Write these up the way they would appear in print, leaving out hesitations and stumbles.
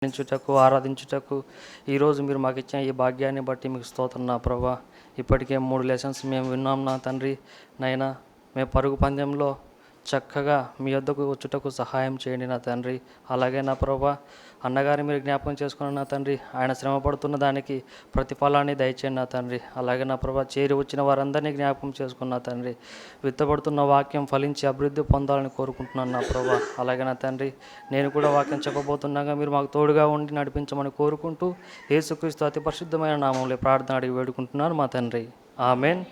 చుటకు ఆరాధించుటకు ఈరోజు మీరు మాకు ఇచ్చిన ఈ భాగ్యాన్ని బట్టి మీకు స్తోత్రం నా ప్రభా. ఇప్పటికే 3 లెసన్స్ మేము విన్నాం నా తండ్రి. నైనా మేము పరుగు పందెంలో చక్కగా మీ వద్దకు వచ్చుటకు సహాయం చేయండి నా తండ్రి. అలాగే నా ప్రభా, అన్నగారిని మీరు జ్ఞాపకం చేసుకున్న నా తండ్రి. ఆయన శ్రమ పడుతున్న దానికి ప్రతిఫలాన్ని దయచేయండి నా తండ్రి. అలాగే నా ప్రభా, చేరి వచ్చిన వారందరినీ జ్ఞాపకం చేసుకున్న తండ్రి. విత్తబడుతున్న వాక్యం ఫలించి అభివృద్ధి పొందాలని కోరుకుంటున్నాను నా ప్రభా. అలాగే నా తండ్రి, నేను కూడా వాక్యం చెప్పబోతున్నాగా మీరు మాకు తోడుగా ఉండి నడిపించమని కోరుకుంటూ యేసుక్రీస్తు అతి పరిశుద్ధమైన నామంలో ప్రార్థన అడిగి వేడుకుంటున్నాను మా తండ్రి. ఆమెన్.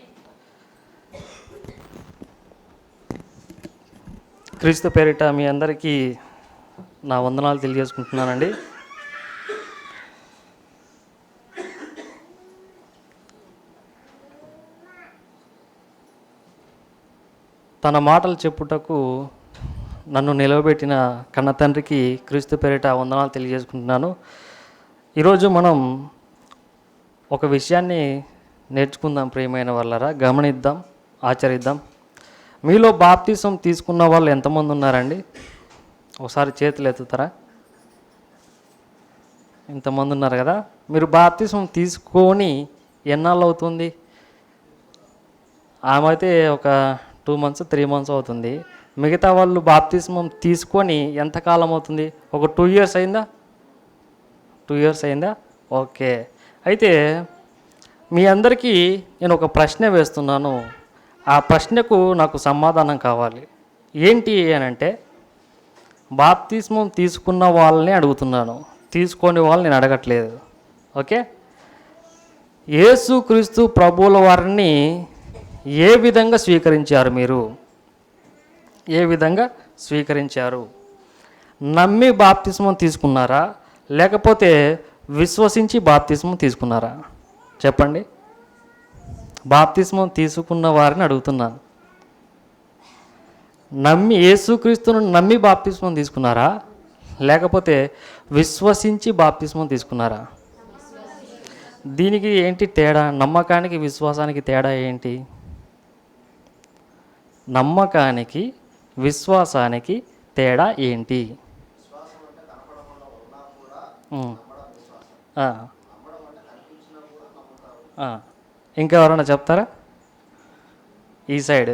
క్రీస్తు పేరిట మీ అందరికీ నా వందనాలు తెలియజేసుకుంటున్నానండి. తన మాటలు చెప్పుటకు నన్ను నిలవబెట్టిన కన్న తండ్రికి క్రీస్తు పేరిట వందనాలు తెలియజేసుకుంటున్నాను. ఈరోజు మనం ఒక విషయాన్ని నేర్చుకుందాం ప్రియమైన వాళ్ళరా, గమనిద్దాం, ఆచరిద్దాం. మీలో బాప్తిసం తీసుకున్న వాళ్ళు ఎంతమంది ఉన్నారండి? ఒకసారి చేతులు ఎత్తుతారా? ఇంతమంది ఉన్నారు కదా. మీరు బాప్తిసం తీసుకొని ఎన్నాళ్ళు అవుతుంది? ఆమె అయితే ఒక 2 months 3 months అవుతుంది. మిగతా వాళ్ళు బాప్తిసం తీసుకొని ఎంతకాలం అవుతుంది? ఒక 2 years అయిందా? 2 years అయిందా? ఓకే. అయితే మీ అందరికీ నేను ఒక ప్రశ్న వేస్తున్నాను. ఆ ప్రశ్నకు నాకు సమాధానం కావాలి. ఏంటి అని అంటే, బాప్తిస్మం తీసుకున్న వాళ్ళని అడుగుతున్నాను, తీసుకొని వాళ్ళని నేను అడగట్లేదు. ఓకే. యేసుక్రీస్తు ప్రభువుల వారిని ఏ విధంగా స్వీకరించారు? మీరు ఏ విధంగా స్వీకరించారు? నమ్మి బాప్తిస్మం తీసుకున్నారా, లేకపోతే విశ్వసించి బాప్తిస్మం తీసుకున్నారా? చెప్పండి. బాప్తిస్మం తీసుకున్న వారిని అడుగుతున్నాను. యేసుక్రీస్తును నమ్మి బాప్తిస్మం తీసుకున్నారా, లేకపోతే విశ్వసించి బాప్తిస్మం తీసుకున్నారా? దీనికి ఏంటి తేడా? నమ్మకానికి విశ్వాసానికి తేడా ఏంటి? నమ్మకానికి విశ్వాసానికి తేడా ఏంటి? ఇంకెవరైనా చెప్తారా? ఈ సైడ్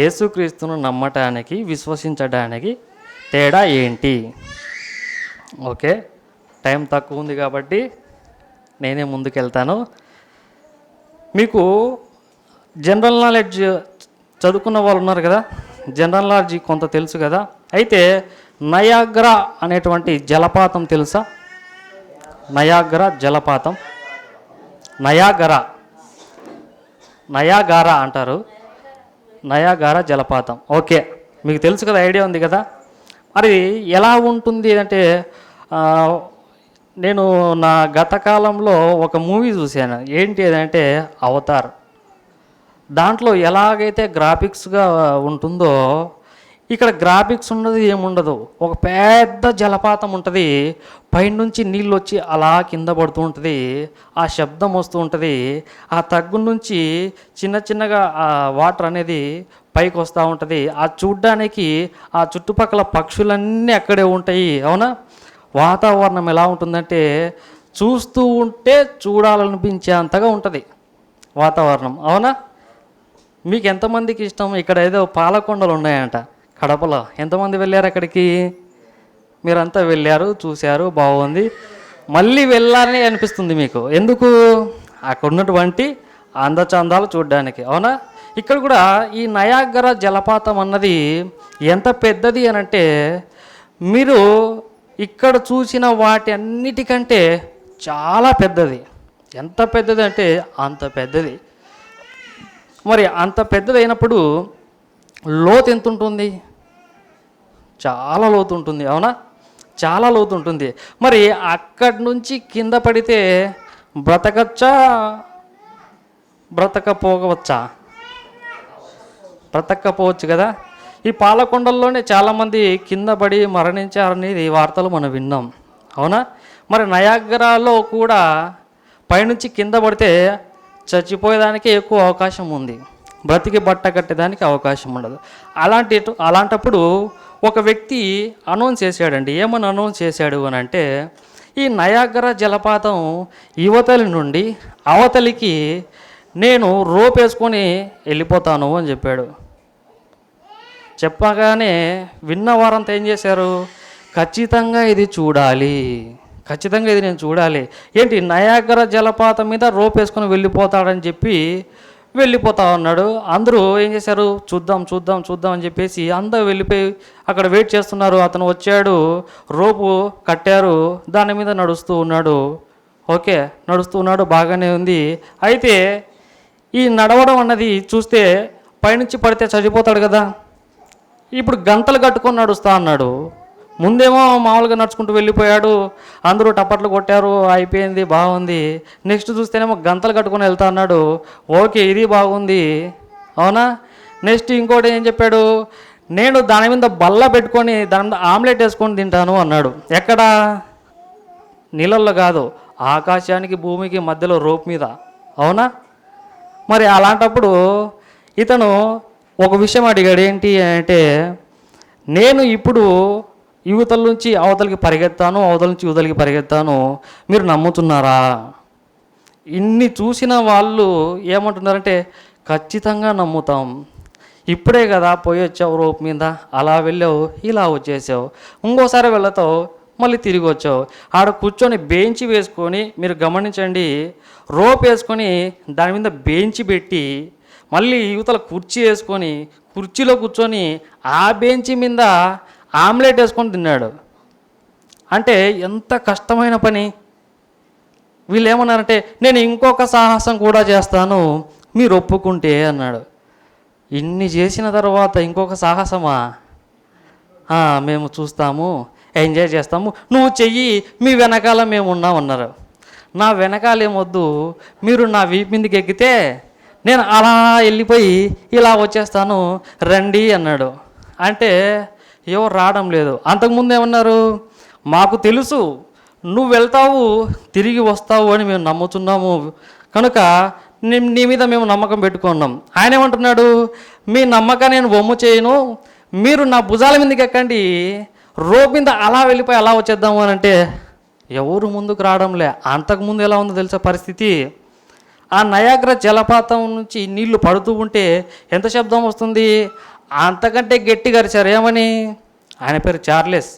యేసుక్రీస్తును నమ్మటానికి విశ్వసించడానికి తేడా ఏంటి? ఓకే, టైం తక్కువ ఉంది కాబట్టి నేనే ముందుకెళ్తాను. మీకు జనరల్ నాలెడ్జ్ చదువుకున్న వాళ్ళు ఉన్నారు కదా, జనరల్ నాలెడ్జ్ కొంత తెలుసు కదా. అయితే నయాగ్రా అనేటువంటి జలపాతం తెలుసా? నయాగ్రా జలపాతం, నయాగారా అంటారు, నయాగారా జలపాతం. ఓకే, మీకు తెలుసు కదా, ఐడియా ఉంది కదా. మరి ఎలా ఉంటుంది అంటే, నేను నా గత కాలంలో ఒక మూవీ చూశాను. ఏంటి అదంటే అవతార్. దాంట్లో ఎలాగైతే గ్రాఫిక్స్గా ఉంటుందో ఇక్కడ గ్రాఫిక్స్ ఉన్నది ఏముండదు. ఒక పెద్ద జలపాతం ఉంటుంది, పైనుంచి నీళ్ళు వచ్చి అలా కింద పడుతూ ఉంటుంది, ఆ శబ్దం వస్తూ ఉంటుంది. ఆ తగ్గు నుంచి చిన్న చిన్నగా ఆ వాటర్ అనేది పైకి వస్తూ ఉంటుంది. ఆ చూడ్డానికి ఆ చుట్టుపక్కల పక్షులన్నీ అక్కడే ఉంటాయి. అవునా? వాతావరణం ఎలా ఉంటుందంటే చూస్తూ ఉంటే చూడాలనిపించే అంతగా ఉంటుంది వాతావరణం. అవునా? మీకు ఎంతమందికి ఇష్టం? ఇక్కడ ఏదో పాలకొండలు ఉన్నాయంట కడపలో. ఎంతమంది వెళ్ళారు అక్కడికి? మీరంతా వెళ్ళారు, చూశారు, బాగుంది. మళ్ళీ వెళ్ళాలని అనిపిస్తుంది మీకు. ఎందుకు? అక్కడ ఉన్నటువంటి అందచందాలు చూడడానికి. అవునా? ఇక్కడ కూడా ఈ నయాగరా జలపాతం అన్నది ఎంత పెద్దది అని అంటే, మీరు ఇక్కడ చూసిన వాటి అన్నిటికంటే చాలా పెద్దది. ఎంత పెద్దది అంటే అంత పెద్దది. మరి అంత పెద్దది అయినప్పుడు లోతు ఎంత ఉంటుంది? చాలా లోతు ఉంటుంది. అవునా? చాలా లోతు ఉంటుంది. మరి అక్కడి నుంచి కింద పడితే బ్రతకచ్చా, బ్రతకపోవచ్చా? బ్రతకపోవచ్చు కదా. ఈ పాలకొండల్లోనే చాలామంది కింద పడి మరణించారనేది వార్తలు మనం విన్నాం. అవునా? మరి నయాగరాలో కూడా పైనుంచి కింద పడితే చచ్చిపోయేదానికి ఎక్కువ అవకాశం ఉంది, బ్రతికి బట్ట కట్టేదానికి అవకాశం ఉండదు. అలాంటప్పుడు ఒక వ్యక్తి అనౌన్స్ చేశాడండి. ఏమని అనౌన్స్ చేశాడు అని అంటే, ఈ నయాగరా జలపాతం యువతలి నుండి అవతలికి నేను రోప్ వేసుకొని వెళ్ళిపోతాను అని చెప్పాడు. చెప్పగానే విన్న వారంతా ఏం చేశారు? ఖచ్చితంగా ఇది చూడాలి, ఖచ్చితంగా ఇది నేను చూడాలి. ఏంటి, నయాగరా జలపాతం మీద రోప్ వేసుకొని వెళ్ళిపోతాడని చెప్పి వెళ్ళిపోతా ఉన్నాడు. అందరూ ఏం చేశారు? చూద్దాం చూద్దాం చూద్దాం అని చెప్పేసి అందరూ వెళ్ళిపోయి అక్కడ వెయిట్ చేస్తున్నారు. అతను వచ్చాడు, రోపు కట్టారు, దాని మీద నడుస్తూ ఉన్నాడు. ఓకే, నడుస్తూ ఉన్నాడు, బాగానే ఉంది. అయితే ఈ నడవడం అన్నది చూస్తే పైనుంచి పడితే చనిపోతాడు కదా. ఇప్పుడు గంతలు కట్టుకొని నడుస్తా అన్నాడు. ముందేమో మామూలుగా నడుచుకుంటూ వెళ్ళిపోయాడు, అందరూ టప్పట్లు కొట్టారు, అయిపోయింది, బాగుంది. నెక్స్ట్ చూస్తేనేమో గంతలు కట్టుకొని వెళ్తా అన్నాడు. ఓకే, ఇది బాగుంది, అవునా. నెక్స్ట్ ఇంకోటి ఏం చెప్పాడు? నేను దాని మీద బల్ల పెట్టుకొని దాని మీద ఆమ్లెట్ వేసుకొని తింటాను అన్నాడు. ఎక్కడ? నీళ్ళల్లో కాదు, ఆకాశానికి భూమికి మధ్యలో రోప్ మీద, అవునా. మరి అలాంటప్పుడు ఇతను ఒక విషయం అడిగాడు. ఏంటి అంటే, నేను ఇప్పుడు యువతల నుంచి అవతలికి పరిగెత్తాను, అవతల నుంచి యువతలకి పరిగెత్తాను, మీరు నమ్ముతున్నారా? ఇన్ని చూసిన వాళ్ళు ఏమంటున్నారంటే, ఖచ్చితంగా నమ్ముతాం. ఇప్పుడే కదా పోయి వచ్చావు రోప్ మీద, అలా వెళ్ళావు, ఇలా వచ్చేసావు, ఇంకోసారి వెళతావు, మళ్ళీ తిరిగి వచ్చావు. ఆడ కూర్చొని బెంచి వేసుకొని, మీరు గమనించండి, రోప్ వేసుకొని దాని మీద బెంచి పెట్టి మళ్ళీ యువతల కుర్చీ వేసుకొని కుర్చీలో కూర్చొని ఆ బెంచి మీద ఆమ్లెట్ వేసుకొని తిన్నాడు. అంటే ఎంత కష్టమైన పని. వీళ్ళు ఏమన్నారంటే, నేను ఇంకొక సాహసం కూడా చేస్తాను, మీరు ఒప్పుకుంటే అన్నాడు. ఇన్ని చేసిన తర్వాత ఇంకొక సాహసమా? మేము చూస్తాము, ఎంజాయ్ చేస్తాము, నువ్వు చెయ్యి, మీ వెనకాల మేము ఉన్నామన్నారు. నా వెనకాల ఏమొద్దు, మీరు నా వీపు మీదకి ఎక్కితే నేను అలా వెళ్ళిపోయి ఇలా వచ్చేస్తాను, రండి అన్నాడు. అంటే ఎవరు రావడం లేదు. అంతకుముందు ఏమన్నారు? మాకు తెలుసు నువ్వు వెళ్తావు తిరిగి వస్తావు అని మేము నమ్ముతున్నాము, కనుక నీ మీద మేము నమ్మకం పెట్టుకున్నాం. ఆయన ఏమంటున్నాడు? మీ నమ్మకాన్ని నేను వమ్ము చేయను, మీరు నా భుజాల మీదకి ఎక్కండి, రోడ్ మీద అలా వెళ్ళిపోయి అలా వచ్చేద్దాము అని అంటే ఎవరు ముందుకు రావడంలే. అంతకుముందు ఎలా ఉందో తెలుసా పరిస్థితి? ఆ నయాగ్రా జలపాతం నుంచి నీళ్లు పడుతూ ఉంటే ఎంత శబ్దం వస్తుంది? అంతకంటే గట్టిగా అరిచారు. ఏమని? ఆయన పేరు చార్లెస్.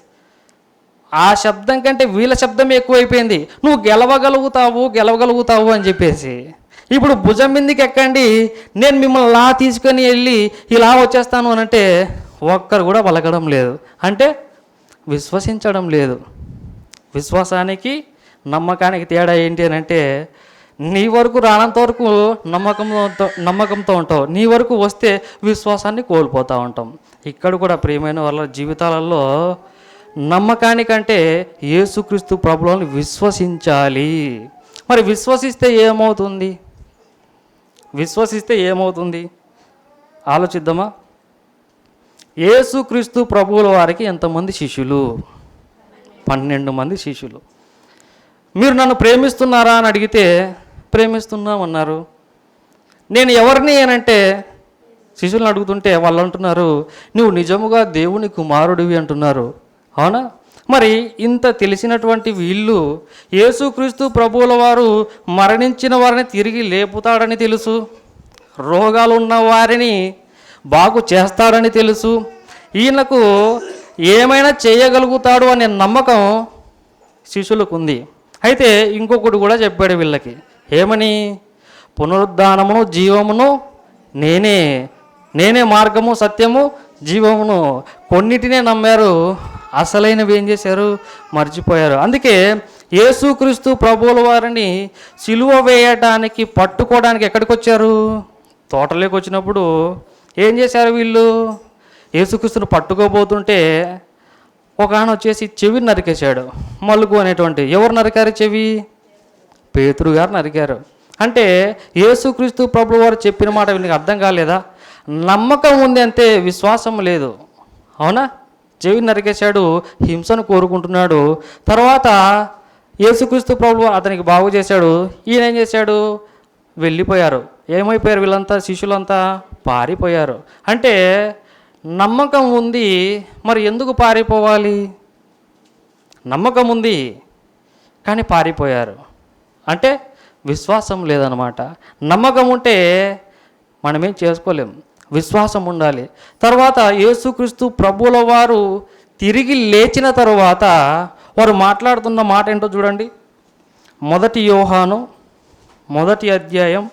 ఆ శబ్దం కంటే వీళ్ళ శబ్దం ఎక్కువైపోయింది. నువ్వు గెలవగలుగుతావు అని చెప్పేసి. ఇప్పుడు భుజం మీదకి ఎక్కండి, నేను మిమ్మల్ని లా తీసుకొని వెళ్ళి ఇలా వచ్చేస్తాను అని అంటే ఒక్కరు కూడా పలకడం లేదు. అంటే విశ్వసించడం లేదు. విశ్వాసానికి నమ్మకానికి తేడా ఏంటి అని అంటే, నీ వరకు రానంత వరకు నమ్మకంతో ఉంటావు, నీ వరకు వస్తే విశ్వాసాన్ని కోల్పోతూ ఉంటాం. ఇక్కడ కూడా ప్రియమైన వాళ్ళ జీవితాలలో నమ్మకానికంటే యేసుక్రీస్తు ప్రభువుని విశ్వసించాలి. మరి విశ్వసిస్తే ఏమవుతుంది ఆలోచిద్దామా? యేసుక్రీస్తు ప్రభువుల వారికి ఎంతమంది శిష్యులు? 12 మంది శిష్యులు. మీరు నన్ను ప్రేమిస్తున్నారా అని అడిగితే ప్రేమిస్తున్నామన్నారు. నేను ఎవరిని అనంటే శిష్యులను అడుగుతుంటే వాళ్ళు అంటున్నారు, నువ్వు నిజముగా దేవుని కుమారుడివి అంటున్నారు. అవునా? మరి ఇంత తెలిసినటువంటి వీళ్ళు యేసుక్రీస్తు ప్రభువుల వారు మరణించిన వారిని తిరిగి లేపుతాడని తెలుసు, రోగాలు ఉన్న వారిని బాగు చేస్తాడని తెలుసు, ఈయనకు ఏమైనా చేయగలుగుతాడు అనే నమ్మకం శిష్యులకు ఉంది. అయితే ఇంకొకటి కూడా చెప్పాడు వీళ్ళకి. ఏమని? పునరుద్ధానమును జీవమును నేనే మార్గము సత్యము జీవమును. కొన్నిటినే నమ్మారు, అసలైనవి ఏం చేశారు? మర్చిపోయారు. అందుకే యేసుక్రీస్తు ప్రభువుల వారిని సిలువ వేయటానికి పట్టుకోవడానికి ఎక్కడికి వచ్చారు? తోటలోకి వచ్చినప్పుడు ఏం చేశారు వీళ్ళు? యేసుక్రీస్తును పట్టుకోబోతుంటే ఒక ఆయన వచ్చేసి చెవిని నరికేశాడు. మలుగు అనేటువంటి. ఎవరు నరికారు చెవి? పేతురు గారు నరికారు. అంటే యేసుక్రీస్తు ప్రభువు వారు చెప్పిన మాట వీళ్ళకి అర్థం కాలేదా? నమ్మకం ఉంది అంతే, విశ్వాసం లేదు. అవునా? చెవిని నరికేశాడు, హింసను కోరుకుంటున్నాడు. తర్వాత యేసుక్రీస్తు ప్రభువు అతనికి బాగు చేశాడు. ఈయన ఏం చేశాడు? వెళ్ళిపోయారు. ఏమైపోయారు వీళ్ళంతా? శిష్యులంతా పారిపోయారు. అంటే నమ్మకం ఉంది, మరి ఎందుకు పారిపోవాలి? నమ్మకం ఉంది కానీ పారిపోయారు అంటే విశ్వాసం లేదనమాట. నమ్మకం ఉంటే మనమేం చేసుకోలేం, విశ్వాసం ఉండాలి. తర్వాత యేసుక్రీస్తు ప్రభువుల వారు తిరిగి లేచిన తరువాత వారు మాట్లాడుతున్న మాట ఏంటో చూడండి. 1 యోహాను 1 అధ్యాయం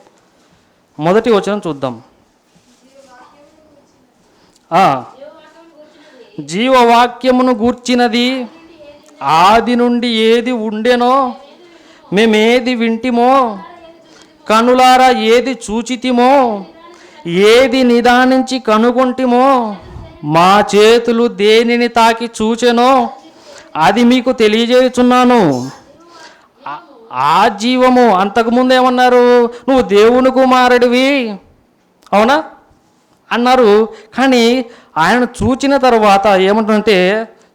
1 వచనం చూద్దాం. జీవవాక్యమును గూర్చినది ఆది నుండి ఏది ఉండెనో, మేమేది వింటిమో, కనులారా ఏది చూచితిమో, ఏది నిదానించి కనుగొంటిమో, మా చేతులు దేనిని తాకి చూచెనో అది మీకు తెలియజేయుచున్నాను. ఆ జీవము. అంతకుముందు ఏమన్నారు? నువ్వు దేవుని కుమారుడివి, అవునా అన్నారు. కానీ ఆయనను చూచిన తర్వాత ఏమంటుందంటే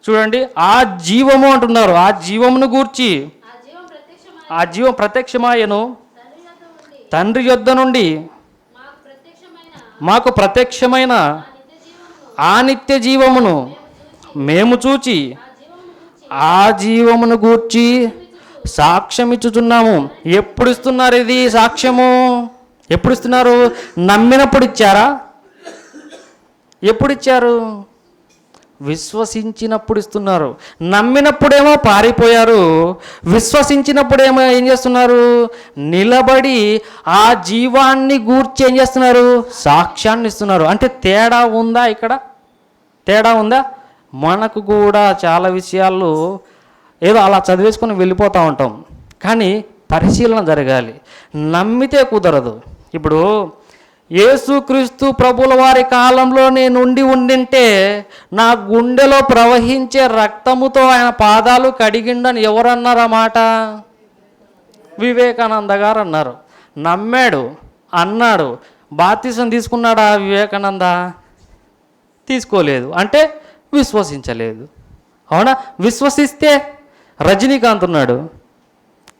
చూడండి, ఆ జీవము అంటున్నారు. ఆ జీవమును గూర్చి, ఆ జీవం ప్రత్యక్షమాయను తండ్రి యొద్ద నుండి మాకు ప్రత్యక్షమైన ఆ నిత్య జీవమును మేము చూచి ఆ జీవమును గూర్చి సాక్ష్యం ఇచ్చుచున్నాము. ఎప్పుడు ఇస్తున్నారు ఇది సాక్ష్యము? ఎప్పుడు ఇస్తున్నారు? నమ్మినప్పుడు ఇచ్చారా? ఎప్పుడు ఇచ్చారు? విశ్వసించినప్పుడు ఇస్తున్నారు. నమ్మినప్పుడేమో పారిపోయారు, విశ్వసించినప్పుడేమో ఏం చేస్తున్నారు? నిలబడి ఆ జీవాన్ని గూర్చి ఏం చేస్తున్నారు? సాక్ష్యాన్ని ఇస్తున్నారు. అంటే తేడా ఉందా? ఇక్కడ తేడా ఉందా? మనకు కూడా చాలా విషయాల్లో ఏదో అలా చదివేసుకొని వెళ్ళిపోతూ ఉంటాం, కానీ పరిశీలన జరగాలి. నమ్మితే కుదరదు. ఇప్పుడు యేసుక్రీస్తు ప్రభుల వారి కాలంలో నేను ఉండింటే నా గుండెలో ప్రవహించే రక్తముతో ఆయన పాదాలు కడిగిండని ఎవరన్నారు? ఆ మాట వివేకానంద గారు అన్నారు. నమ్మాడు, అన్నాడు. బాప్తిసం తీసుకున్నాడా వివేకానంద? తీసుకోలేదు. అంటే విశ్వసించలేదు. అవునా? విశ్వసిస్తే రజనీకాంత్ ఉన్నాడు,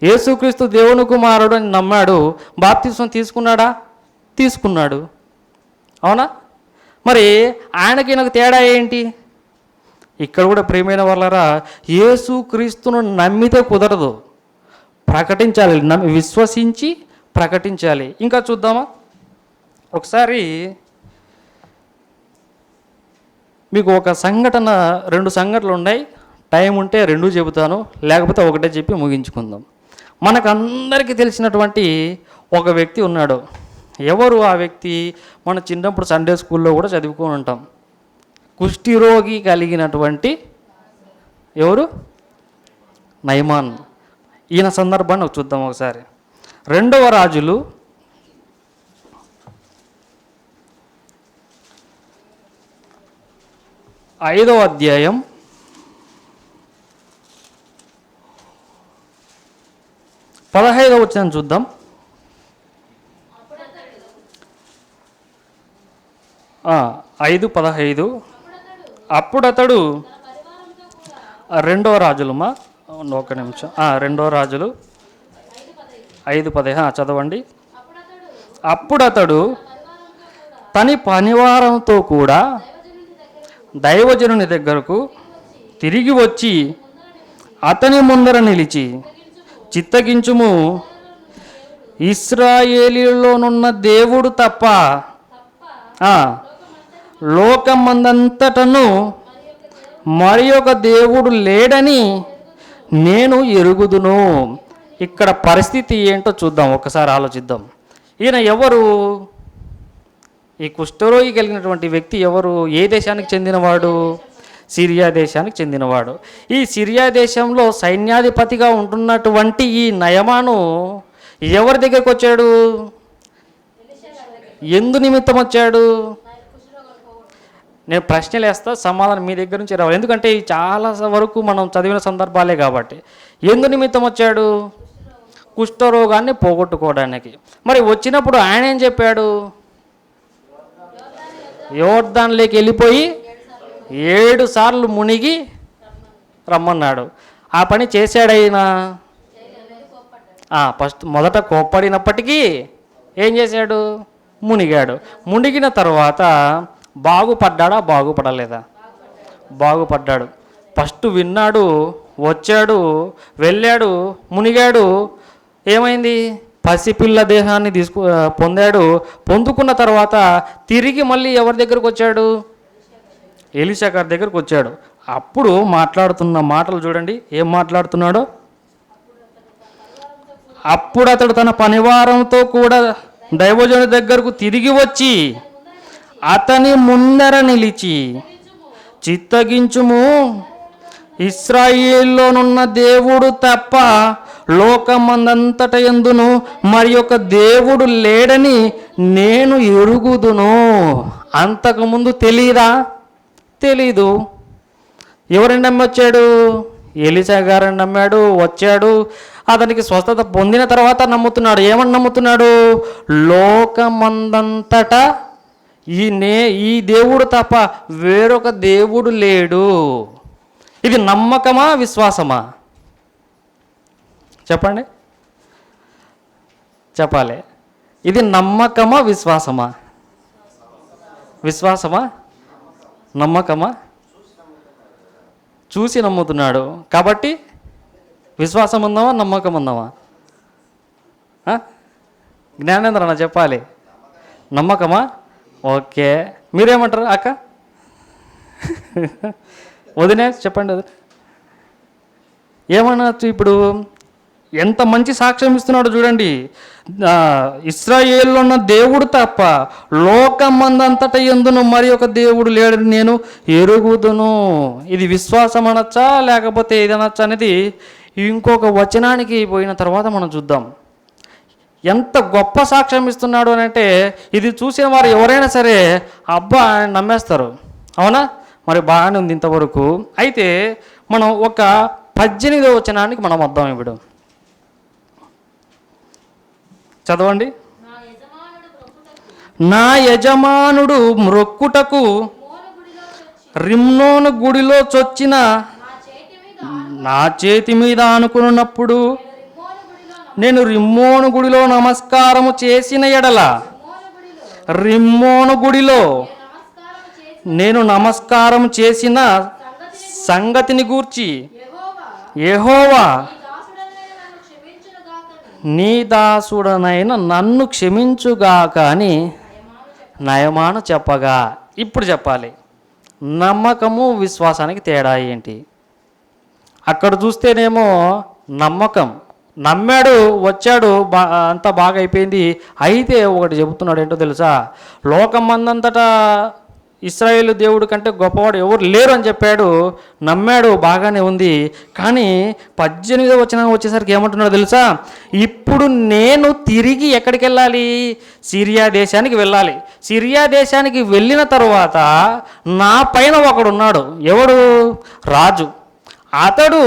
యేసుక్రీస్తు దేవుని కుమారుడు అని నమ్మాడు. బాప్తిసం తీసుకున్నాడా? తీసుకున్నాడు. అవునా? మరి ఆయనకి నాకు తేడా ఏంటి? ఇక్కడ కూడా ప్రియమైన వాళ్ళరా, యేసుక్రీస్తును నమ్మితే కుదరదు, ప్రకటించాలి. విశ్వసించి ప్రకటించాలి. ఇంకా చూద్దామా? ఒకసారి మీకు ఒక సంఘటన, 2 సంఘటనలు ఉన్నాయి. టైం ఉంటే 2 చెబుతాను, లేకపోతే ఒకటే చెప్పి ముగించుకుందాం. మనకందరికీ తెలిసినటువంటి ఒక వ్యక్తి ఉన్నాడు. ఎవరు ఆ వ్యక్తి? మన చిన్నప్పుడు సండే స్కూల్లో కూడా చదువుకొని ఉంటాం. కుష్ఠిరోగి కలిగినటువంటి ఎవరు? నయమాన్. ఈయన సందర్భాన్ని చూద్దాం ఒకసారి. 2వ రాజులు 5వ అధ్యాయం 15వ వచనం చూద్దాం. ఆ 5:15. అప్పుడతడు 2వ రాజులమ్మా, ఒక నిమిషం. 2వ రాజులు 5:15 చదవండి. అప్పుడతడు తన పనివారంతో కూడా దైవజనుని దగ్గరకు తిరిగి వచ్చి అతని ముందర నిలిచి, చిత్తగించుము, ఇశ్రాయేలీలోనున్న దేవుడు తప్ప లోకమందంతటను మరి ఒక దేవుడు లేడని నేను ఎరుగుదును. ఇక్కడ పరిస్థితి ఏంటో చూద్దాం, ఒకసారి ఆలోచిద్దాం. ఈయన ఎవరు? ఈ కుష్ఠరోగి కలిగినటువంటి వ్యక్తి ఎవరు? ఏ దేశానికి చెందినవాడు? సిరియా దేశానికి చెందినవాడు. ఈ సిరియా దేశంలో సైన్యాధిపతిగా ఉంటున్నటువంటి ఈ నయమాను ఎవరి దగ్గరికి వచ్చాడు? ఎందు నిమిత్తం వచ్చాడు? నేను ప్రశ్నలు వేస్తా, సమాధానం మీ దగ్గర నుంచి రావాలి. ఎందుకంటే చాలా వరకు మనం చదివిన సందర్భాలే కాబట్టి. ఎందు నిమిత్తం వచ్చాడు? కుష్ఠరోగాన్ని పోగొట్టుకోవడానికి. మరి వచ్చినప్పుడు ఆయన ఏం చెప్పాడు? యోర్దాన్లోకి వెళ్ళిపోయి 7 సార్లు మునిగి రమ్మన్నాడు. ఆ పని చేశాడైనా? మొదట కోప్పడినప్పటికీ ఏం చేశాడు? మునిగాడు. మునిగిన తర్వాత బాగుపడ్డాడా బాగుపడలేదా? బాగుపడ్డాడు. ఫస్ట్ విన్నాడు, వచ్చాడు, వెళ్ళాడు, మునిగాడు. ఏమైంది? పసిపిల్ల దేహాన్ని పొందాడు. పొందుకున్న తర్వాత తిరిగి మళ్ళీ ఎవరి దగ్గరకు వచ్చాడు? ఎలీషా గారి దగ్గరకు వచ్చాడు. అప్పుడు మాట్లాడుతున్న మాటలు చూడండి, ఏం మాట్లాడుతున్నాడో. అప్పుడు అతడు తన పనివారంతో కూడా దైవజనుడి దగ్గరకు తిరిగి వచ్చి అతని ముందర నిలిచి, చిత్తగించుము, ఇశ్రాయేలులోనున్న దేవుడు తప్ప లోకమందంతట యందును మరి ఒక దేవుడు లేడని నేను ఎరుగుదును. అంతకుముందు తెలీదా? తెలీదు. ఎవరిని నమ్మి వచ్చాడు? ఎలీషా గారిని నమ్మాడు, వచ్చాడు. అతనికి స్వస్థత పొందిన తర్వాత నమ్ముతున్నాడు. ఏమని నమ్ముతున్నాడు? లోకమందంతటా ఈ దేవుడు తప్ప వేరొక దేవుడు లేడు. ఇది నమ్మకమా, విశ్వాసమా? చెప్పండి, చెప్పాలి. ఇది నమ్మకమా, విశ్వాసమా? విశ్వాసమా, నమ్మకమా? చూసి నమ్ముతున్నాడు కాబట్టి విశ్వాసం ఉందామా, నమ్మకం ఉందామా? జ్ఞానేంద్ర అన్న చెప్పాలి. నమ్మకమా? ఓకే, మీరేమంటారు అక్క? వదినే చెప్పండి. వదిన ఏమనొచ్చు? ఇప్పుడు ఎంత మంచి సాక్ష్యం ఇస్తున్నాడు చూడండి. ఇశ్రాయేలులో ఉన్న దేవుడు తప్ప లోకమందంతట యందును మరి ఒక దేవుడు లేడని నేను ఎరుగుదును. ఇది విశ్వాసం అనొచ్చా లేకపోతే ఏదనొచ్చా అనేది ఇంకొక వచనానికి పోయిన తర్వాత మనం చూద్దాం. ఎంత గొప్ప సాక్ష్యం ఇస్తున్నాడు అని అంటే ఇది చూసిన వారు ఎవరైనా సరే అబ్బా ఆయన నమ్మేస్తారు. అవునా? మరి బాగానే ఉంది ఇంతవరకు. అయితే మనం ఒక 18వ వచనానికి మనం వద్దాం. ఇప్పుడు చదవండి. నా యజమానుడు మ్రొక్కుటకు రిమ్మోను గుడిలో చొచ్చిన నా చేతి మీద ఆనుకున్నప్పుడు నేను రిమ్మోను గుడిలో నమస్కారము చేసిన ఎడల, రిమ్మోను గుడిలో నేను నమస్కారం చేసిన సంగతిని గూర్చి యెహోవా నీ దాసుడనైన నన్ను క్షమించుగాక అని నయమాను చెప్పగా. ఇప్పుడు చెప్పాలి, నమ్మకము విశ్వాసానికి తేడా ఏంటి? అక్కడ చూస్తేనేమో నమ్మకం, నమ్మాడు, వచ్చాడు, అంతా బాగా అయిపోయింది. అయితే ఒకటి చెబుతున్నాడు, ఏంటో తెలుసా? లోకమందంతటా ఇశ్రాయేలు దేవుడు కంటే గొప్పవాడు ఎవరు లేరు అని చెప్పాడు. నమ్మాడు, బాగానే ఉంది. కానీ 18వ వచనం వచ్చేసరికి ఏమంటున్నాడు తెలుసా? ఇప్పుడు నేను తిరిగి ఎక్కడికి వెళ్ళాలి? సిరియా దేశానికి వెళ్ళాలి. సిరియా దేశానికి వెళ్ళిన తర్వాత నా పైన ఒకడున్నాడు. ఎవడు? రాజు. అతడు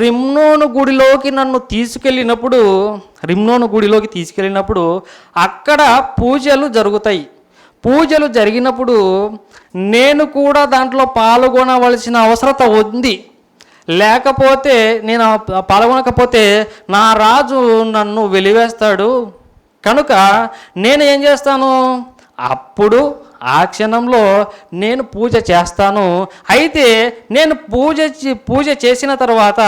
రిమ్మోను గుడిలోకి నన్ను తీసుకెళ్ళినప్పుడు, రిమ్మోను గుడిలోకి తీసుకెళ్ళినప్పుడు అక్కడ పూజలు జరుగుతాయి. పూజలు జరిగినప్పుడు నేను కూడా దాంట్లో పాల్గొనవలసిన అవసరత ఉంది. లేకపోతే నేను పాల్గొనకపోతే నా రాజు నన్ను వెలివేస్తాడు. కనుక నేను ఏం చేస్తాను? అప్పుడు ఆ క్షణంలో నేను పూజ చేస్తాను. అయితే నేను పూజ చేసిన తర్వాత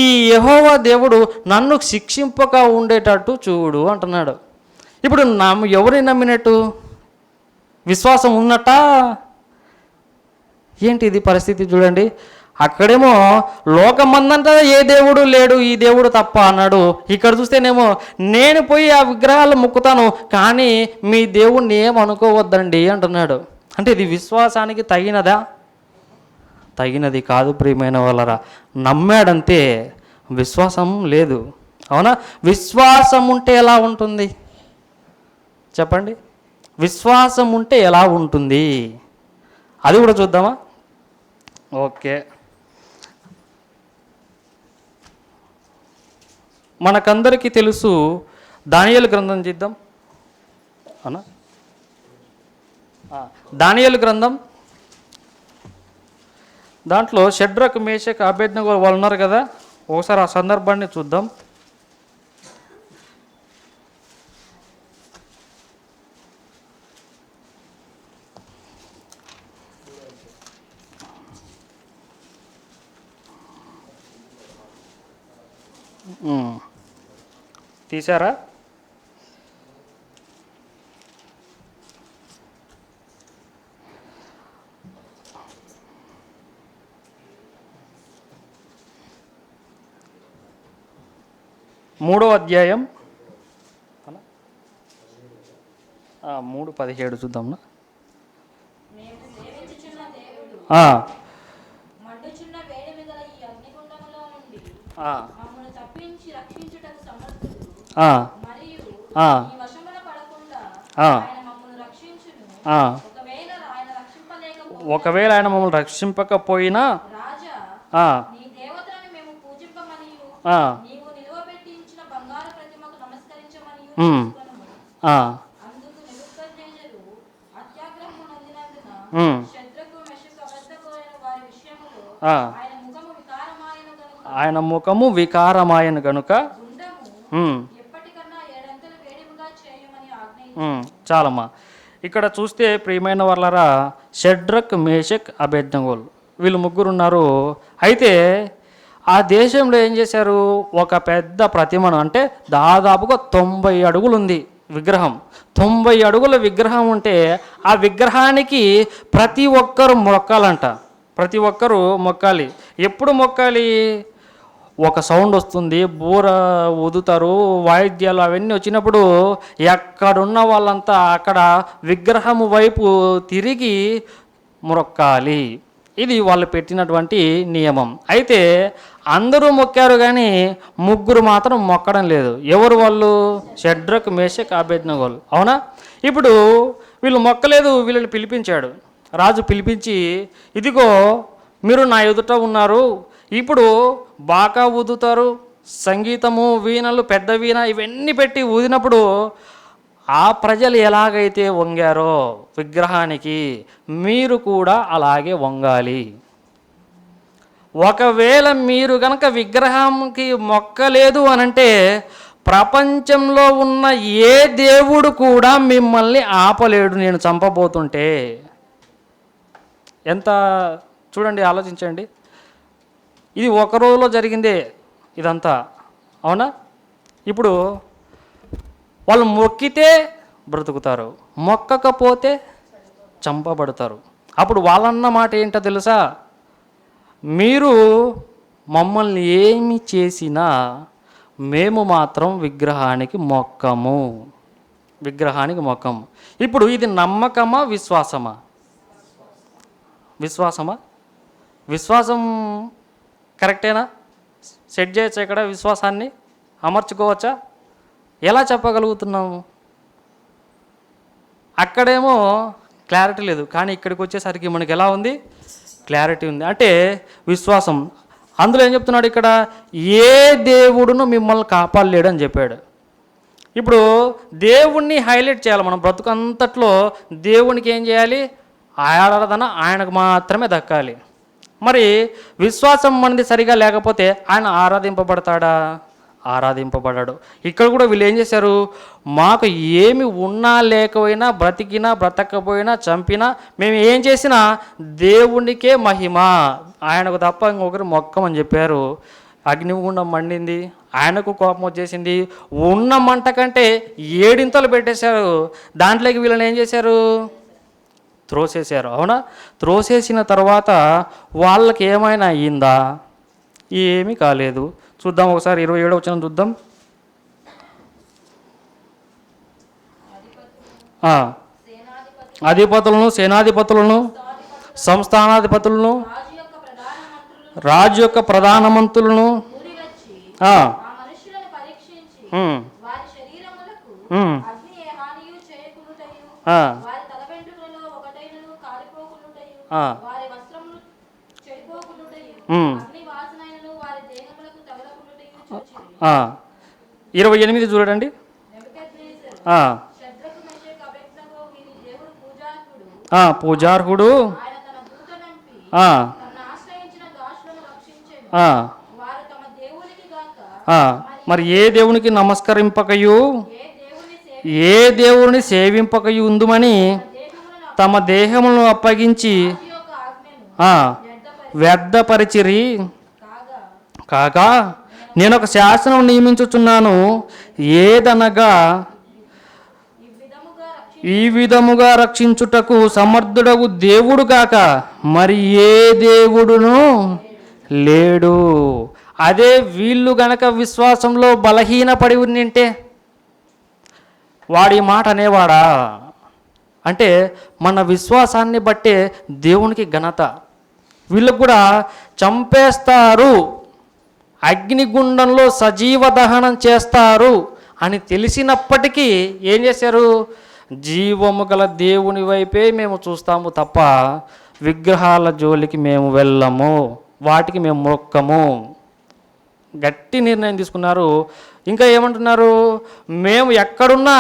ఈ యెహోవా దేవుడు నన్ను శిక్షింపక ఉండేటట్టు చూడు అంటున్నాడు. ఇప్పుడు ఎవరిని నమ్మినట్టు? విశ్వాసం ఉన్నట్టా ఏంటి? ఇది పరిస్థితి చూడండి. అక్కడేమో లోకమందంతా ఏ దేవుడు లేడు, ఈ దేవుడు తప్ప అన్నాడు. ఇక్కడ చూస్తేనేమో నేను పోయి ఆ విగ్రహాలు మొక్కుతాను, కానీ మీ దేవుణ్ణి ఏమనుకోవద్దండి అంటున్నాడు. అంటే ఇది విశ్వాసానికి తగినదా? తగినది కాదు ప్రియమైన వాళ్ళరా. నమ్మాడంతే, విశ్వాసం లేదు. అవునా? విశ్వాసం ఉంటే ఎలా ఉంటుంది చెప్పండి? విశ్వాసం ఉంటే ఎలా ఉంటుంది అది కూడా చూద్దామా? ఓకే, మనకందరికీ తెలుసు దానియేలు గ్రంథం చేద్దాం. అవునా? దానియేలు గ్రంథం, దాంట్లో షడ్రక్, మేషక్, అబేద్నెగో వాళ్ళు ఉన్నారు కదా. ఒకసారి ఆ సందర్భాన్ని చూద్దాం. తీసారా? మూడో అధ్యాయం 3:17 చూద్దాంనా. ఒకవేళ ఆయన మమ్మల్ని రక్షింపకపోయినా ఆయన ముఖము వికారమాయను గనుక చాలమ్మా. ఇక్కడ చూస్తే ప్రియమైన వాళ్ళరా, షడ్రక్, మేషక్, అబేద్నెగోలు వీళ్ళు ముగ్గురు ఉన్నారు. అయితే ఆ దేశంలో ఏం చేశారు, ఒక పెద్ద ప్రతిమను, అంటే దాదాపుగా 90 అడుగులు ఉంది విగ్రహం. 90 అడుగుల విగ్రహం ఉంటే ఆ విగ్రహానికి ప్రతి ఒక్కరు మొక్కాలంట. ప్రతి ఒక్కరూ మొక్కాలి. ఎప్పుడు మొక్కాలి? ఒక సౌండ్ వస్తుంది, బూర ఊదుతారు, వాయిద్యాలు అవన్నీ వచ్చినప్పుడు ఎక్కడున్న వాళ్ళంతా అక్కడ విగ్రహము వైపు తిరిగి మొక్కాలి. ఇది వాళ్ళు పెట్టినటువంటి నియమం. అయితే అందరూ మొక్కారు కానీ ముగ్గురు మాత్రం మొక్కడం లేదు. ఎవరు వాళ్ళు? షడ్రక్, మేషక్, అబేద్నెగోలు. అవునా? ఇప్పుడు వీళ్ళు మొక్కలేదు. వీళ్ళని పిలిపించాడు రాజు. పిలిపించి, ఇదిగో మీరు నా ఎదుట ఉన్నారు, ఇప్పుడు బాకా ఊదుతారు, సంగీతము, వీణలు, పెద్ద వీణ ఇవన్నీ పెట్టి ఊదినప్పుడు ఆ ప్రజలు ఎలాగైతే వంగారో విగ్రహానికి, మీరు కూడా అలాగే వంగాలి. ఒకవేళ మీరు కనుక విగ్రహానికి మొక్కలేదు అనంటే ప్రపంచంలో ఉన్న ఏ దేవుడు కూడా మిమ్మల్ని ఆపలేడు నేను చంపబోతుంటే. ఎంత చూడండి, ఆలోచించండి. ఇది ఒక రోజులో జరిగిందే ఇదంతా. అవునా? ఇప్పుడు వాళ్ళు మొక్కితే బ్రతుకుతారు, మొక్కకపోతే చంపబడతారు. అప్పుడు వాళ్ళన్న మాట ఏంటో తెలుసా? మీరు మమ్మల్ని ఏమి చేసినా మేము మాత్రం విగ్రహానికి మొక్కము, విగ్రహానికి మొక్కము. ఇప్పుడు ఇది నమ్మకమా, విశ్వాసమా? విశ్వాసమా? విశ్వాసం కరెక్టేనా? సెట్ చేయొచ్చా? ఇక్కడ విశ్వాసాన్ని అమర్చుకోవచ్చా? ఎలా చెప్పగలుగుతున్నాము? అక్కడేమో క్లారిటీ లేదు, కానీ ఇక్కడికి వచ్చేసరికి మనకి ఎలా ఉంది? క్లారిటీ ఉంది. అంటే విశ్వాసం. అందులో ఏం చెప్తున్నాడు ఇక్కడ? ఏ దేవుడును మిమ్మల్ని కాపాడలేడు అని చెప్పాడు. ఇప్పుడు దేవుణ్ణి హైలైట్ చేయాలి మనం బ్రతుకంతట్లో. దేవునికి ఏం చేయాలి? ఆరాధన ఆయనకు మాత్రమే దక్కాలి. మరి విశ్వాసం మనది సరిగా లేకపోతే ఆయన ఆరాధింపబడతాడా? ఆరాధింపబడాడు. ఇక్కడ కూడా వీళ్ళు ఏం చేశారు? మాకు ఏమి ఉన్నా లేకపోయినా, బ్రతికినా బ్రతకపోయినా, చంపినా, మేము ఏం చేసినా దేవునికే మహిమ, ఆయనకు తప్ప ఇంకొకరు మొక్కమని చెప్పారు. అగ్నిగుండం మండింది, ఆయనకు కోపం వచ్చేసింది. ఉన్న మంట కంటే 7 ఇంతలు పెట్టేశారు. దాంట్లోకి వీళ్ళని ఏం చేశారు? త్రోసేశారు. అవునా? త్రోసేసిన తర్వాత వాళ్ళకి ఏమైనా అయ్యిందా? ఏమీ కాలేదు. చూద్దాం ఒకసారి 27వ వచనం చూద్దాం. అధిపతులను, సేనాధిపతులను, సంస్థానాధిపతులను, రాజు యొక్క ప్రధాన మంత్రులను వారి వస్త్రములు చెడిపోకుండుటయు అగ్ని వాసనైనను వారి దేహములకు తగలకుండుటయు చూచిరి. 28 చూడండి. షడ్రకు మెషకు అబేద్నెగో వీరి దేవుడు పూజార్హుడు. ఆయన తన దూత నంపి తనను ఆశ్రయించిన దాసులను రక్షించెను. వారు తమ దేవునికి గాక మరి ఏ దేవునికి నమస్కరింపకయు, ఏ దేవుని సేవింపకయు ఉందుమని తమ దేహములను అప్పగించి వ్యర్థపరిచిరి. కాగా నేను ఒక శాసనం నియమించుచున్నాను, ఏదనగా ఈ విధముగా ఈ విధముగా రక్షించుటకు సమర్థుడగు దేవుడు కాక మరి ఏ దేవుడును లేడు. అదే వీళ్ళు గనక విశ్వాసంలో బలహీనపడి ఉండింటే వాడి మాట అనేవాడా? అంటే మన విశ్వాసాన్ని బట్టే దేవునికి ఘనత. వీళ్ళకు కూడా చంపేస్తారు, అగ్నిగుండంలో సజీవ దహనం చేస్తారు అని తెలిసినప్పటికీ ఏం చేశారు? జీవము గల దేవుని వైపే మేము చూస్తాము తప్ప విగ్రహాల జోలికి మేము వెళ్ళము, వాటికి మేము మొక్కము. గట్టి నిర్ణయం తీసుకున్నారు. ఇంకా ఏమంటున్నారు? మేము ఎక్కడున్నా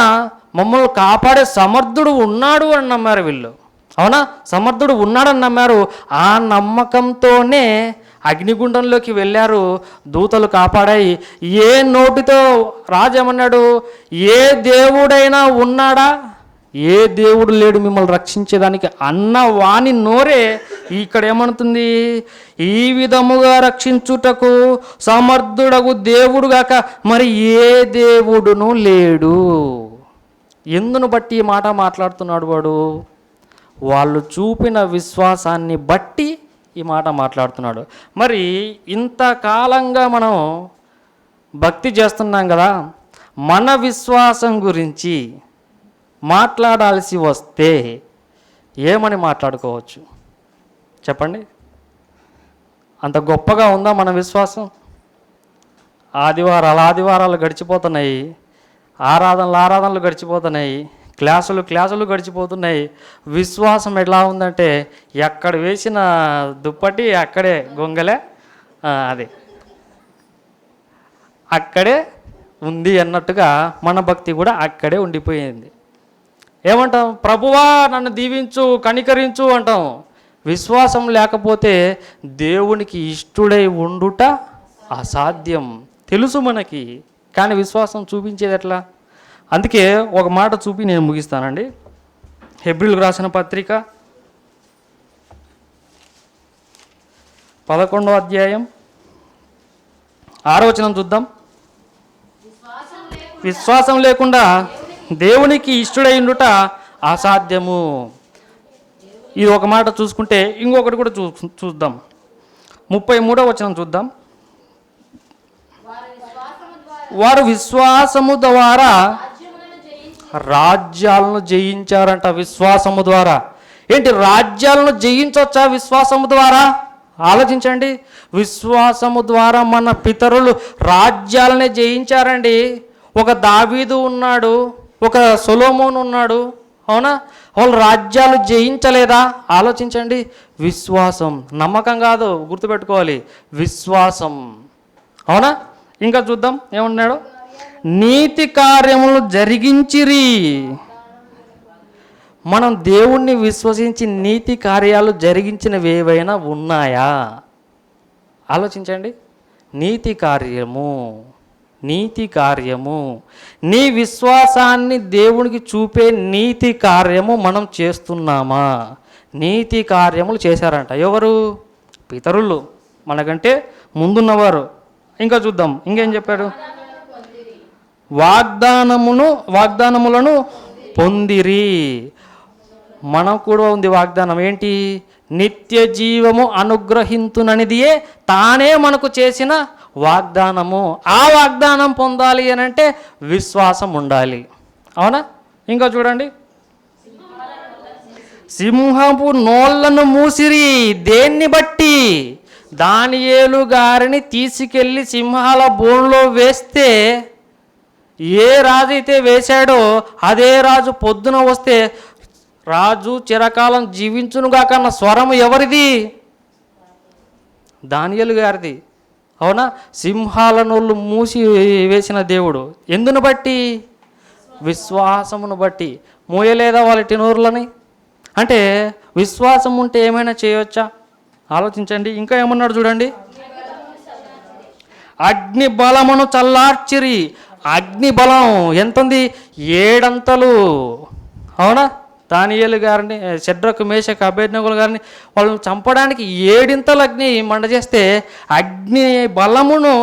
మమ్మల్ని కాపాడే సమర్థుడు ఉన్నాడు అని నమ్మారు వీళ్ళు. అవునా? సమర్థుడు ఉన్నాడని నమ్మారు. ఆ నమ్మకంతోనే అగ్నిగుండంలోకి వెళ్ళారు. దూతలు కాపాడాయి. ఏ నోటితో రాజు ఏమన్నాడు? ఏ దేవుడైనా ఉన్నాడా? ఏ దేవుడు లేడు మిమ్మల్ని రక్షించేదానికి అన్న వాని నోరే ఇక్కడ ఏమనుతుంది? ఈ విధముగా రక్షించుటకు సమర్థుడగు దేవుడు గాక మరి ఏ దేవుడును లేడు. ఎందును బట్టి ఈ మాట మాట్లాడుతున్నాడు వాడు? వాళ్ళు చూపిన విశ్వాసాన్ని బట్టి ఈ మాట మాట్లాడుతున్నాడు. మరి ఇంతకాలంగా మనం భక్తి చేస్తున్నాం కదా, మన విశ్వాసం గురించి మాట్లాడాల్సి వస్తే ఏమని మాట్లాడుకోవచ్చు చెప్పండి? అంత గొప్పగా ఉందా మన విశ్వాసం? ఆదివారాలు గడిచిపోతున్నాయి, ఆరాధనలు గడిచిపోతున్నాయి, క్లాసులు గడిచిపోతున్నాయి. విశ్వాసం ఎలా ఉందంటే ఎక్కడ వేసిన దుప్పటి అక్కడే గొంగలే, అదే అక్కడే ఉంది అన్నట్టుగా మన భక్తి కూడా అక్కడే ఉండిపోయింది. ఏమంటాం? ప్రభువా నన్ను దీవించు, కనికరించు అంటాం. విశ్వాసం లేకపోతే దేవునికి ఇష్టుడై ఉండుట అసాధ్యం, తెలుసు మనకి. కానీ విశ్వాసం చూపించేది ఎట్లా? అందుకే ఒక మాట చూపి నేను ముగిస్తానండి. హెబ్రీయులకు రాసిన పత్రిక 11వ అధ్యాయం 6వ వచనం చూద్దాం. విశ్వాసం లేకుండా దేవునికి ఇష్టడై ఉండుట అసాధ్యము. ఇది ఒక మాట చూసుకుంటే ఇంకొకటి కూడా చూద్దాం. 33వ వచనం చూద్దాం. వారు విశ్వాసము ద్వారా రాజ్యాలను జయించారంట. విశ్వాసము ద్వారా ఏంటి? రాజ్యాలను జయించవచ్చా విశ్వాసము ద్వారా? ఆలోచించండి. విశ్వాసము ద్వారా మన పితరులు రాజ్యాలనే జయించారండి. ఒక దావీదు ఉన్నాడు, ఒక సొలొమోను ఉన్నాడు. అవునా? వాళ్ళు రాజ్యాలు జయించలేదా? ఆలోచించండి. విశ్వాసం, నమ్మకం కాదు, గుర్తుపెట్టుకోవాలి, విశ్వాసం. అవునా? ఇంకా చూద్దాం ఏమన్నాడు? నీతి కార్యములు జరిగించిరి. మనం దేవుణ్ణి విశ్వసించి నీతి కార్యాలు జరిగించినవి ఏవైనా ఉన్నాయా? ఆలోచించండి. నీతి కార్యము, నీ విశ్వాసాన్ని దేవునికి చూపే నీతి కార్యము మనం చేస్తున్నామా? నీతి కార్యములు చేశారంట. ఎవరు? పితరులు, మనకంటే ముందున్నవారు. ఇంకా చూద్దాం, ఇంకేం చెప్పాడు? వాగ్దానములను పొందిరి. మనం కూడా ఉంది వాగ్దానం. ఏంటి? నిత్య జీవము అనుగ్రహింతుననిదియే తానే మనకు చేసిన వాగ్దానము. ఆ వాగ్దానం పొందాలి అని అంటే విశ్వాసం ఉండాలి. అవునా? ఇంకా చూడండి. సింహపు నోళ్లను మూసిరి. దేన్ని బట్టి? దానియేలు గారిని తీసుకెళ్ళి సింహాల బోన్లో వేస్తే ఏ రాజు అయితే వేశాడో అదే రాజు పొద్దున వస్తే రాజు చిరకాలం జీవించునుగాక అన్న స్వరం ఎవరిది? దానియేలు గారిది. అవునా? సింహాల నోళ్ళు మూసి వేసిన దేవుడు ఎందును బట్టి? విశ్వాసమును బట్టి. మూయలేదా వాళ్ళ నోరులని? అంటే విశ్వాసం ఉంటే ఏమైనా చేయవచ్చా? ఆలోచించండి. ఇంకా ఏమన్నాడు చూడండి. అగ్ని బలమును చల్లార్చిరి. అగ్ని బలం ఎంత ఉంది? 7 అంతలు. అవునా? దానియేలు గారిని, షడ్రకు మేషకు అబేద్నెగోల గారిని వాళ్ళని చంపడానికి 7 అగ్ని మండ చేస్తే అగ్ని బలమును